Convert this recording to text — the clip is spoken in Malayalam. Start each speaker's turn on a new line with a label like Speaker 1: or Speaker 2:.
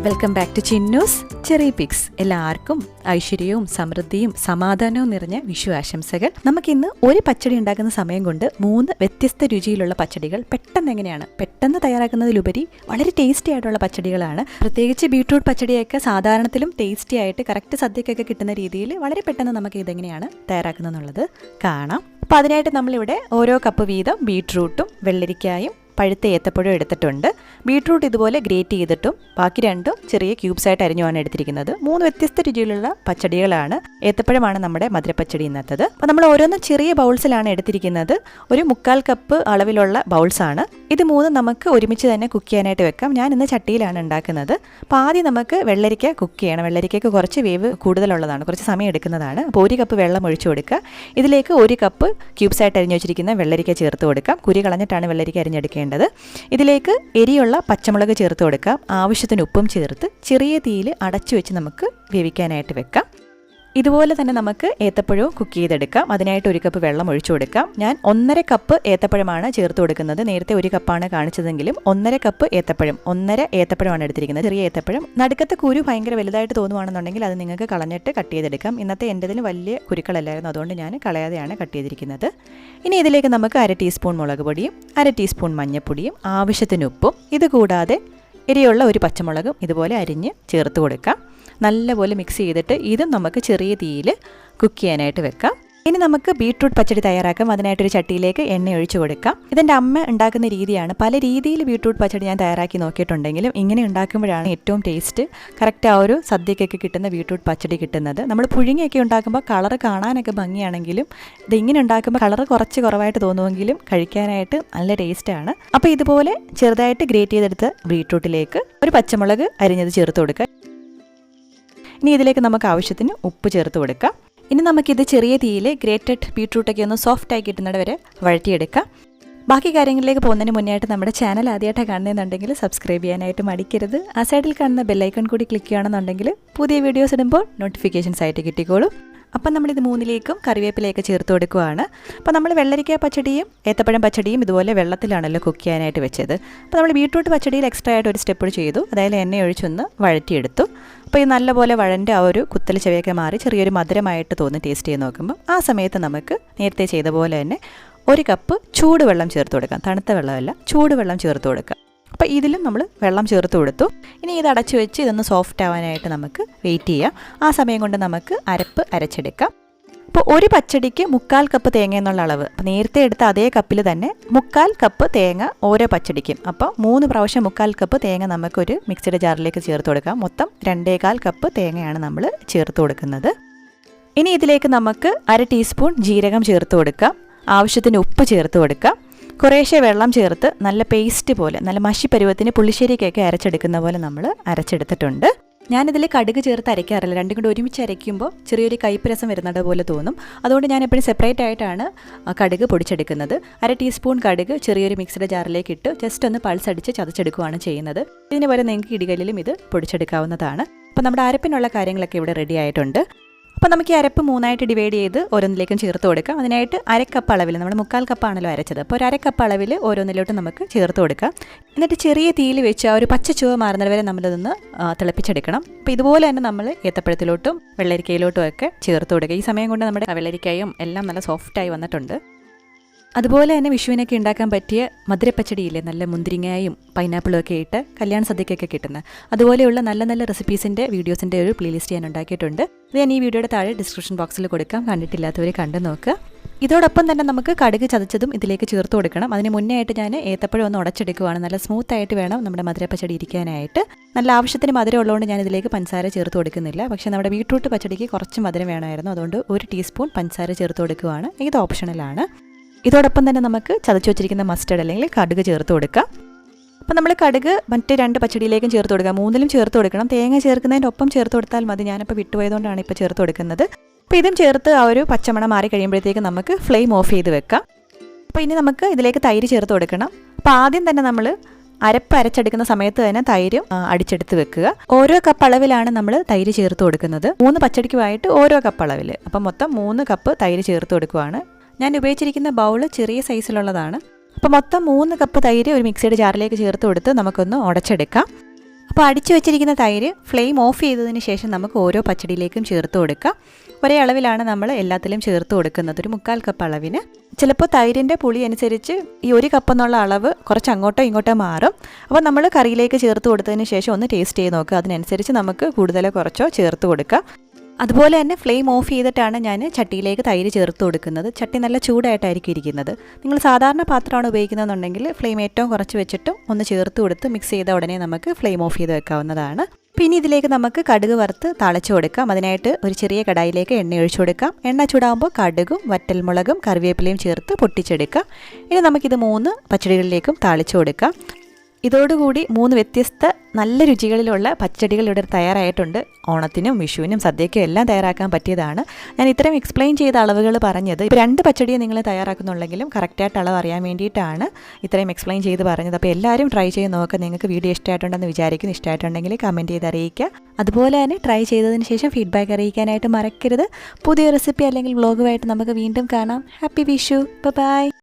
Speaker 1: Welcome back to Chinnu's Cherrypicks. എല്ലാവർക്കും ഐശ്വര്യവും സമൃദ്ധിയും സമാധാനവും നിറഞ്ഞ വിഷു ആശംസകൾ. നമുക്കിന്ന് ഒരു പച്ചടി ഉണ്ടാക്കുന്ന സമയം കൊണ്ട് 3 വ്യത്യസ്ത രുചിയിലുള്ള പച്ചടികൾ പെട്ടെന്ന് തയ്യാറാക്കുന്നതിലുപരി വളരെ ടേസ്റ്റി ആയിട്ടുള്ള പച്ചടികളാണ്. പ്രത്യേകിച്ച് ബീട്രൂട്ട് പച്ചടിയൊക്കെ സാധാരണത്തിലും ടേസ്റ്റി ആയിട്ട് കറക്റ്റ് സദ്യക്കൊക്കെ കിട്ടുന്ന രീതിയിൽ വളരെ പെട്ടെന്ന് നമുക്ക് ഇതെങ്ങനെയാണ് തയ്യാറാക്കുന്നത് എന്നുള്ളത് കാണാം. അപ്പോൾ അതിനായിട്ട് നമ്മളിവിടെ ഓരോ കപ്പ് വീതം ബീട്രൂട്ടും വെള്ളരിക്കായും പഴുത്ത ഏത്തപ്പഴം എടുത്തിട്ടുണ്ട്. ബീട്രൂട്ട് ഇതുപോലെ ഗ്രേറ്റ് ചെയ്തിട്ടും ബാക്കി രണ്ടും ചെറിയ ക്യൂബ്സായിട്ട് അരിഞ്ഞുമാണ് എടുത്തിരിക്കുന്നത്. 3 വ്യത്യസ്ത രുചിയിലുള്ള പച്ചടികളാണ്. ഏത്തപ്പഴമാണ് നമ്മുടെ മധുരപ്പച്ചടി ഇന്നത്തത്. അപ്പോൾ നമ്മൾ ഓരോന്നും ചെറിയ ബൗൾസിലാണ് എടുത്തിരിക്കുന്നത്. ഒരു 3/4 കപ്പ് അളവിലുള്ള ബൗൾസാണ്. ഇത് 3 നമുക്ക് ഒരുമിച്ച് തന്നെ കുക്ക് ചെയ്യാനായിട്ട് വെക്കാം. ഞാൻ ഇന്ന് ചട്ടിയിലാണ് ഉണ്ടാക്കുന്നത്. അപ്പോൾ ആദ്യം നമുക്ക് വെള്ളരിക്ക കുക്ക് ചെയ്യണം. വെള്ളരിക്കയ്ക്ക് കുറച്ച് വേവ് കൂടുതലുള്ളതാണ്, കുറച്ച് സമയം എടുക്കുന്നതാണ്. അപ്പോൾ 1 കപ്പ് വെള്ളം ഒഴിച്ചു കൊടുക്കുക. ഇതിലേക്ക് 1 കപ്പ് ക്യൂബ്സായിട്ട് അരിഞ്ഞു വെച്ചിരിക്കുന്ന വെള്ളരിക്ക ചേർത്ത് കൊടുക്കാം. കുരി കളഞ്ഞിട്ടാണ് വെള്ളരിക്ക അരിഞ്ഞെടുക്കേണ്ടത്. ഇതിലേക്ക് എരിയുള്ള പച്ചമുളക് ചേർത്ത് കൊടുക്കാം. ആവശ്യത്തിന് ഉപ്പും ചേർത്ത് ചെറിയ തീയിൽ അടച്ചു വെച്ച് നമുക്ക് വേവിക്കാനായിട്ട് വെക്കാം. ഇതുപോലെ തന്നെ നമുക്ക് ഏത്തപ്പഴവും കുക്ക് ചെയ്തെടുക്കാം. അതിനായിട്ട് 1 കപ്പ് വെള്ളം ഒഴിച്ചു കൊടുക്കാം. ഞാൻ 1.5 കപ്പ് ഏത്തപ്പഴമാണ് ചേർത്ത് കൊടുക്കുന്നത്. നേരത്തെ 1 കപ്പാണ് കാണിച്ചതെങ്കിലും 1.5 കപ്പ് ഏത്തപ്പഴം, 1.5 ഏത്തപ്പഴമാണ് എടുത്തിരിക്കുന്നത്. ചെറിയ ഏത്തപ്പഴം. നടുക്കത്തെ കുരു ഭയങ്കര വലുതായിട്ട് തോന്നുവാണെന്നുണ്ടെങ്കിൽ അത് നിങ്ങൾക്ക് കളഞ്ഞിട്ട് കട്ട് ചെയ്തെടുക്കാം. ഇന്നത്തെ എൻ്റെതിന് വലിയ കുരുക്കളല്ലായിരുന്നു, അതുകൊണ്ട് ഞാൻ കളയാതെയാണ് കട്ട് ചെയ്തിരിക്കുന്നത്. ഇനി ഇതിലേക്ക് നമുക്ക് 1/2 ടീസ്പൂൺ മുളക് പൊടിയും 1/2 ടീസ്പൂൺ മഞ്ഞൾപ്പൊടിയും ആവശ്യത്തിന് ഉപ്പും ഇതുകൂടാതെ എരിയുള്ള ഒരു പച്ചമുളകും ഇതുപോലെ അരിഞ്ഞ് ചേർത്ത് കൊടുക്കാം. നല്ലപോലെ മിക്സ് ചെയ്തിട്ട് ഇതും നമുക്ക് ചെറിയ തീയിൽ കുക്ക് ചെയ്യാനായിട്ട് വെക്കാം. ഇനി നമുക്ക് ബീട്രൂട്ട് പച്ചടി തയ്യാറാക്കാം. അതിനായിട്ടൊരു ചട്ടിയിലേക്ക് എണ്ണ ഒഴിച്ചു കൊടുക്കാം. ഇതെൻ്റെ അമ്മ ഉണ്ടാക്കുന്ന രീതിയാണ്. പല രീതിയിൽ ബീട്രൂട്ട് പച്ചടി ഞാൻ തയ്യാറാക്കി നോക്കിയിട്ടുണ്ടെങ്കിലും ഇങ്ങനെ ഉണ്ടാക്കുമ്പോഴാണ് ഏറ്റവും ടേസ്റ്റ്, കറക്റ്റ് ആ ഒരു സദ്യക്കൊക്കെ കിട്ടുന്ന ബീട്രൂട്ട് പച്ചടി കിട്ടുന്നത്. നമ്മൾ പുഴുങ്ങിയൊക്കെ ഉണ്ടാക്കുമ്പോൾ കളറ് കാണാനൊക്കെ ഭംഗിയാണെങ്കിലും ഇതിങ്ങനെ ഉണ്ടാക്കുമ്പോൾ കളറ് കുറച്ച് കുറവായിട്ട് തോന്നുമെങ്കിലും കഴിക്കാനായിട്ട് നല്ല ടേസ്റ്റാണ്. അപ്പോൾ ഇതുപോലെ ചെറുതായിട്ട് ഗ്രേറ്റ് ചെയ്തെടുത്ത ബീട്രൂട്ടിലേക്ക് ഒരു പച്ചമുളക് അരിഞ്ഞത് ചേർത്ത് കൊടുക്കുക. ഇനി ഇതിലേക്ക് നമുക്ക് ആവശ്യത്തിന് ഉപ്പ് ചേർത്ത് കൊടുക്കാം. ഇനി നമുക്കിത് ചെറിയ തീയിൽ ഗ്രേറ്റഡ് ബീട്രൂട്ടൊക്കെ ഒന്ന് സോഫ്റ്റായി കിട്ടുന്നത് വരെ വഴറ്റിയെടുക്കാം. ബാക്കി കാര്യങ്ങളിലേക്ക് പോകുന്നതിന് മുന്നേയായിട്ട് നമ്മുടെ ചാനൽ ആദ്യമായിട്ടാണ് കാണുന്നതെന്നുണ്ടെങ്കിൽ സബ്സ്ക്രൈബ് ചെയ്യാനായിട്ട് മടിക്കരുത്. ആ സൈഡിൽ കാണുന്ന ബെല്ലൈക്കൺ കൂടി ക്ലിക്ക് ചെയ്യുകയാണെന്നുണ്ടെങ്കിൽ പുതിയ വീഡിയോസ് ഇടുമ്പോൾ നോട്ടിഫിക്കേഷൻസ് ആയിട്ട് കിട്ടിക്കോളും. അപ്പം നമ്മളിത് 3ലേക്കും കറിവേപ്പിലയൊക്കെ ചേർത്ത് കൊടുക്കുകയാണ്. അപ്പോൾ നമ്മൾ വെള്ളരിക്ക പച്ചടിയും ഏത്തപ്പഴം പച്ചടിയും ഇതുപോലെ വെള്ളത്തിലാണല്ലോ കുക്ക് ചെയ്യാനായിട്ട് വെച്ചത്. അപ്പോൾ നമ്മൾ ബീട്രൂട്ട് പച്ചടിയിൽ എക്സ്ട്രാ ആയിട്ട് ഒരു സ്റ്റെപ്പ് ചെയ്തു. അതായത് എണ്ണ ഒഴിച്ചൊന്ന് വഴറ്റിയെടുത്തു. അപ്പോൾ ഈ നല്ലപോലെ വഴൻ്റെ ആ ഒരു കുത്തൽ ചെവിയൊക്കെ മാറി ചെറിയൊരു മധുരമായിട്ട് തോന്നി ടേസ്റ്റ് ചെയ്ത് നോക്കുമ്പോൾ ആ സമയത്ത് നമുക്ക് നേരത്തെ ചെയ്ത പോലെ തന്നെ 1 കപ്പ് ചൂടുവെള്ളം ചേർത്ത് കൊടുക്കാം. തണുത്ത വെള്ളമല്ല, ചൂടുവെള്ളം ചേർത്ത് കൊടുക്കാം. അപ്പോൾ ഇതിലും നമ്മൾ വെള്ളം ചേർത്ത് കൊടുത്തു. ഇനി ഇത് അടച്ചു വെച്ച് ഇതൊന്ന് സോഫ്റ്റ് ആവാനായിട്ട് നമുക്ക് വെയിറ്റ് ചെയ്യാം. ആ സമയം കൊണ്ട് നമുക്ക് അരപ്പ് അരച്ചെടുക്കാം. അപ്പോൾ ഒരു പച്ചടിക്ക് 3/4 കപ്പ് തേങ്ങ എന്നുള്ള അളവ്, അപ്പോൾ നേരത്തെ എടുത്ത അതേ കപ്പിൽ തന്നെ 3/4 കപ്പ് തേങ്ങ ഓരോ പച്ചടിക്കും. അപ്പോൾ 3 പ്രാവശ്യം 3/4 കപ്പ് തേങ്ങ നമുക്കൊരു മിക്സിയുടെ ജാറിലേക്ക് ചേർത്ത് കൊടുക്കാം. മൊത്തം 2.25 കപ്പ് തേങ്ങയാണ് നമ്മൾ ചേർത്ത് കൊടുക്കുന്നത്. ഇനി ഇതിലേക്ക് നമുക്ക് 1/2 ടീസ്പൂൺ ജീരകം ചേർത്ത് കൊടുക്കാം. ആവശ്യത്തിന് ഉപ്പ് ചേർത്ത് കൊടുക്കാം. കുറേശ്ശെ വെള്ളം ചേർത്ത് നല്ല പേസ്റ്റ് പോലെ, നല്ല മഷി പരുവത്തിന് പുളിശ്ശേരിക്കൊക്കെ അരച്ചെടുക്കുന്ന പോലെ നമ്മൾ അരച്ചെടുത്തിട്ടുണ്ട്. ഞാനിതിൽ കടുക് ചേർത്ത് അരയ്ക്കാറില്ല. രണ്ടും കൂടി ഒരുമിച്ച് അരയ്ക്കുമ്പോൾ ചെറിയൊരു കയ്പ്പ് രസം വരുന്നത് പോലെ തോന്നും. അതുകൊണ്ട് ഞാൻ എപ്പോഴും സെപ്പറേറ്റ് ആയിട്ടാണ് കടുക് പൊടിച്ചെടുക്കുന്നത്. 1/2 ടീസ്പൂൺ കടുക് ചെറിയൊരു മിക്സിയുടെ ജാറിലേക്ക് ഇട്ട് ജസ്റ്റ് ഒന്ന് പൾസ് അടിച്ച് ചതച്ചെടുക്കുകയാണ് ചെയ്യുന്നത്. ഇതിന് പോലെ നിങ്ങൾക്ക് ഇടികല്ലിലും ഇത് പൊടിച്ചെടുക്കാവുന്നതാണ്. അപ്പോൾ നമ്മുടെ അരപ്പിനുള്ള കാര്യങ്ങളൊക്കെ ഇവിടെ റെഡി ആയിട്ടുണ്ട്. അപ്പോൾ നമുക്ക് ഈ അരപ്പ് 3ആയിട്ട് ഡിവൈഡ് ചെയ്ത് ഓരോന്നിലേക്കും ചേർത്ത് കൊടുക്കാം. അതിനായിട്ട് 1/2 കപ്പ് അളവിൽ, നമ്മൾ 3/4 കപ്പാണല്ലോ അരച്ചത്, അപ്പോൾ ഒരു 1/2 കപ്പ് അളവിൽ ഓരോന്നിലോട്ടും നമുക്ക് ചേർത്ത് കൊടുക്കാം. എന്നിട്ട് ചെറിയ തീയിൽ വെച്ച് ആ ഒരു പച്ച ചുവ മാറുന്നത് വരെ നമ്മളിതൊന്ന് തിളപ്പിച്ചെടുക്കണം. അപ്പോൾ ഇതുപോലെ തന്നെ നമ്മൾ ഏത്തപ്പഴത്തിലോട്ടും വെള്ളരിക്കയിലോട്ടും ഒക്കെ ചേർത്ത് കൊടുക്കുക. ഈ സമയം കൊണ്ട് നമ്മുടെ വെള്ളരിക്കയും എല്ലാം നല്ല സോഫ്റ്റായി വന്നിട്ടുണ്ട്. അതുപോലെ തന്നെ വിഷുവിനൊക്കെ ഉണ്ടാക്കാൻ പറ്റിയ മധുരപ്പച്ചടിയില്ലേ, നല്ല മുന്തിരിങ്ങയും പൈനാപ്പിളും ഒക്കെ ഇട്ട് കല്യാണ സദ്യക്കൊക്കെ കിട്ടുന്നത്, അതുപോലെയുള്ള നല്ല നല്ല റെസിപ്പീസിൻ്റെ വീഡിയോസിൻ്റെ ഒരു പ്ലേലിസ്റ്റ് ഞാൻ ഉണ്ടാക്കിയിട്ടുണ്ട്. ഇത് ഞാൻ ഈ വീഡിയോയുടെ താഴെ ഡിസ്ക്രിപ്ഷൻ ബോക്സിൽ കൊടുക്കാം. കണ്ടിട്ടില്ലാത്തവർ കണ്ടു നോക്കുക. ഇതോടൊപ്പം തന്നെ നമുക്ക് കടുക് ചതച്ചതും ഇതിലേക്ക് ചേർത്ത് കൊടുക്കണം. അതിന് മുന്നേ ആയിട്ട് ഞാൻ ഏത്തപ്പഴം ഒന്ന് ഉടച്ചെടുക്കുകയാണ്. നല്ല സ്മൂത്തായിട്ട് വേണം നമ്മുടെ മധുരപ്പച്ചടി ഇരിക്കാനായിട്ട്. നല്ല ആവശ്യത്തിന് മധുരം ഉള്ളതുകൊണ്ട് ഞാൻ ഇതിലേക്ക് പഞ്ചസാര ചേർത്ത് കൊടുക്കുന്നില്ല. പക്ഷേ നമ്മുടെ ബീട്രൂട്ട് പച്ചടിക്ക് കുറച്ച് മധുരം വേണമായിരുന്നു, അതുകൊണ്ട് 1 ടീസ്പൂൺ പഞ്ചസാര ചേർത്ത് കൊടുക്കുകയാണ്. ഇത് ഓപ്ഷണലാണ്. ഇതോടൊപ്പം തന്നെ നമുക്ക് ചതച്ച് വെച്ചിരിക്കുന്ന മസ്റ്റർഡ് അല്ലെങ്കിൽ കടുക് ചേർത്ത് കൊടുക്കാം. അപ്പോൾ നമ്മൾ കടുക് മറ്റ് 2 പച്ചടിയിലേക്കും ചേർത്ത് കൊടുക്കാം. 3ലും ചേർത്ത് കൊടുക്കണം. തേങ്ങ ചേർക്കുന്നതിൻ്റെ ഒപ്പം ചേർത്ത് കൊടുത്താൽ മതി. ഞാനിപ്പോൾ വിട്ടുപോയതുകൊണ്ടാണ് ഇപ്പോൾ ചേർത്ത് കൊടുക്കുന്നത്. അപ്പോൾ ഇതും ചേർത്ത് ആ ഒരു പച്ചമണം മാറി കഴിയുമ്പോഴത്തേക്ക് നമുക്ക് ഫ്ലെയിം ഓഫ് ചെയ്ത് വെക്കാം. അപ്പോൾ ഇനി നമുക്ക് ഇതിലേക്ക് തൈര് ചേർത്ത് കൊടുക്കണം. അപ്പോൾ ആദ്യം തന്നെ നമ്മൾ അരപ്പ് അരച്ചെടുക്കുന്ന സമയത്ത് തന്നെ തൈര് അടിച്ചെടുത്ത് വെക്കുക. ഓരോ കപ്പ് അളവിലാണ് നമ്മൾ തൈര് ചേർത്ത് കൊടുക്കുന്നത്. 3 പച്ചടിക്കുമായിട്ട് ഓരോ കപ്പ് അളവിൽ. അപ്പോൾ മൊത്തം 3 കപ്പ് തൈര് ചേർത്ത് കൊടുക്കുകയാണ്. ഞാൻ ഉപയോഗിച്ചിരിക്കുന്ന ബൗള് ചെറിയ സൈസിലുള്ളതാണ്. അപ്പോൾ മൊത്തം 3 കപ്പ് തൈര് ഒരു മിക്സിയുടെ ജാറിലേക്ക് ചേർത്ത് കൊടുത്ത് നമുക്കൊന്ന് ഉടച്ചെടുക്കാം. അപ്പോൾ അടിച്ചു വെച്ചിരിക്കുന്ന തൈര് ഫ്ലെയിം ഓഫ് ചെയ്തതിന് ശേഷം നമുക്ക് ഓരോ പച്ചടിയിലേക്കും ചേർത്ത് കൊടുക്കാം. ഒരേ അളവിലാണ് നമ്മൾ എല്ലാത്തിലും ചേർത്ത് കൊടുക്കുന്നത്, ഒരു 1/4 കപ്പ് അളവിന്. ചിലപ്പോൾ തൈരിൻ്റെ പുളി അനുസരിച്ച് ഈ 1 കപ്പ് എന്നുള്ള അളവ് കുറച്ച് അങ്ങോട്ടോ ഇങ്ങോട്ടോ മാറും. അപ്പോൾ നമ്മൾ കറിയിലേക്ക് ചേർത്ത് കൊടുത്തതിന് ശേഷം ഒന്ന് ടേസ്റ്റ് ചെയ്ത് നോക്കുക, അതിനനുസരിച്ച് നമുക്ക് കൂടുതലോ കുറച്ചോ ചേർത്ത് കൊടുക്കാം. അതുപോലെ തന്നെ ഫ്ലെയിം ഓഫ് ചെയ്തിട്ടാണ് ഞാൻ ചട്ടിയിലേക്ക് തൈര് ചേർത്ത് കൊടുക്കുന്നത്. ചട്ടി നല്ല ചൂടായിട്ടായിരിക്കും ഇരിക്കുന്നത്. നിങ്ങൾ സാധാരണ പാത്രമാണ് ഉപയോഗിക്കുന്നതെന്നുണ്ടെങ്കിൽ ഫ്ലെയിം ഏറ്റവും കുറച്ച് വെച്ചിട്ടും ഒന്ന് ചേർത്ത് കൊടുത്ത് മിക്സ് ചെയ്ത ഉടനെ നമുക്ക് ഫ്ലെയിം ഓഫ് ചെയ്ത് വെക്കാവുന്നതാണ്. പിന്നെ ഇതിലേക്ക് നമുക്ക് കടുക് വറുത്ത് താളിച്ചു കൊടുക്കാം. അതിനായിട്ട് ഒരു ചെറിയ കടായിലേക്ക് എണ്ണ ഒഴിച്ചു കൊടുക്കാം. എണ്ണ ചൂടാകുമ്പോൾ കടുകും വറ്റൽമുളകും കറിവേപ്പിലയും ചേർത്ത് പൊട്ടിച്ചെടുക്കാം. ഇനി നമുക്കിത് 3 പച്ചടികളിലേക്കും താളിച്ചു കൊടുക്കാം. ഇതോടുകൂടി 3 വ്യത്യസ്ത നല്ല രുചികളിലുള്ള പച്ചടികൾ ഇവിടെ തയ്യാറായിട്ടുണ്ട്. ഓണത്തിനും വിഷുവിനും സദ്യയ്ക്കും എല്ലാം തയ്യാറാക്കാൻ പറ്റിയതാണ്. ഞാൻ ഇത്രയും എക്സ്പ്ലെയിൻ ചെയ്ത അളവുകൾ പറഞ്ഞത്. ഇപ്പോൾ 2 പച്ചടിയെ നിങ്ങൾ തയ്യാറാക്കുന്നുണ്ടെങ്കിലും കറക്റ്റായിട്ട് അളവ് അറിയാൻ വേണ്ടിയിട്ടാണ് ഇത്രയും എക്സ്പ്ലെയിൻ ചെയ്ത് പറഞ്ഞത്. അപ്പോൾ എല്ലാവരും ട്രൈ ചെയ്ത് നോക്കുക. നിങ്ങൾക്ക് വീഡിയോ ഇഷ്ടമായിട്ടുണ്ടെന്ന് വിചാരിക്കുന്നു. ഇഷ്ടമായിട്ടുണ്ടെങ്കിൽ കമൻറ്റ് ചെയ്ത് അറിയിക്കുക. അതുപോലെ തന്നെ ട്രൈ ചെയ്തതിന് ശേഷം ഫീഡ്ബാക്ക് അറിയിക്കാനായിട്ട് മറക്കരുത്. പുതിയ റെസിപ്പി അല്ലെങ്കിൽ വ്ളോഗുമായിട്ട് നമുക്ക് വീണ്ടും കാണാം. ഹാപ്പി വിഷു. ബൈ.